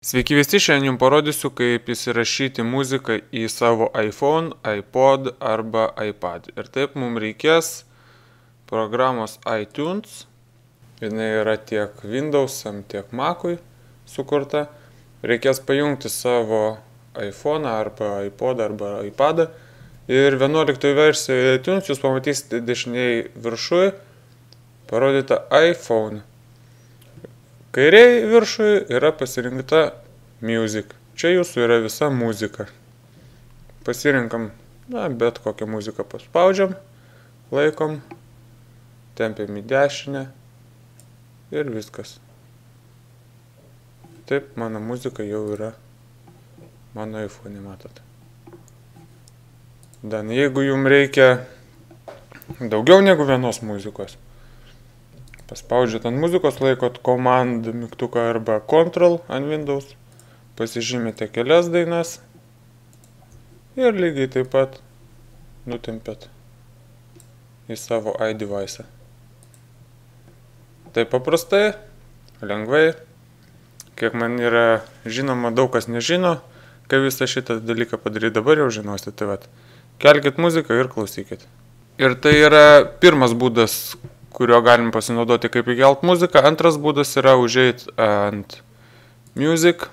Sveiki visi, šiandien jums parodysiu, kaip įsirašyti muziką į savo iPhone, iPod arba iPad. Ir taip mums reikės programos iTunes. Jis yra tiek Windows'am, tiek Mac'ui sukurta. Reikės pajungti savo iPhone arba iPod arba iPadą. Ir 11 versijoje iTunes jūs pamatysite dešiniai viršui parodyta iPhone. Kairiai viršui yra pasirinkta Music. Čia jūsų yra visa muzika. Pasirinkam, bet kokią muziką paspaudžiam, laikom, tempiam į dešinę ir viskas. Taip, mano muzika jau yra mano iPhone, matot. Jeigu jums reikia daugiau negu vienos muzikos, paspaudžiat ant muzikos, laikot Command mygtuką arba Ctrl ant Windows, pasižymite kelias dainas ir lygiai taip pat nutempiat į savo iDevice'ą. Taip paprastai, lengvai, kiek man yra žinoma, daug kas nežino, kaip visą šitą dalyką padaryti, dabar jau žinosite. Tai vat, kelkit muziką ir klausykit. Ir tai yra pirmas būdas, kurio galim pasinaudoti, kaip įkelt muziką. Antras būdas yra užeit ant Music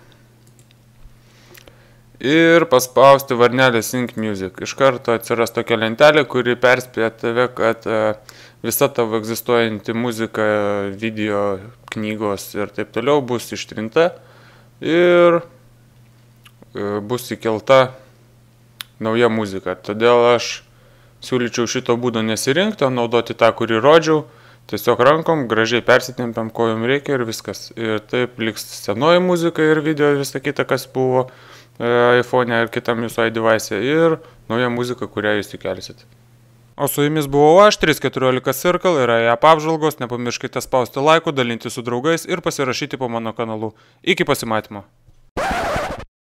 ir paspausti varnelę Sync Music. Iš karto atsiras tokia lentelė, kuri perspėja tave, kad visa tavo egzistuojanti muzika, video, knygos ir taip toliau bus ištrinta ir bus įkelta nauja muzika. Todėl aš siūlyčiau šito būdo nesirinkti, o naudoti tą, kurį rodžiau. Tiesiog rankom gražiai persitempiam, ko jums reikia ir viskas. Ir taip liks senoji muzika ir video visą kitą, kas buvo iPhone ir kitam jūsų iDevice'e ir nauja muzika, kurią jūs įkelsit. O su jumis buvau aš, 314 Circle ir app apžvalgos. Nepamirškite spausti laikų, dalinti su draugais ir pasirašyti po mano kanalu. Iki pasimatymo.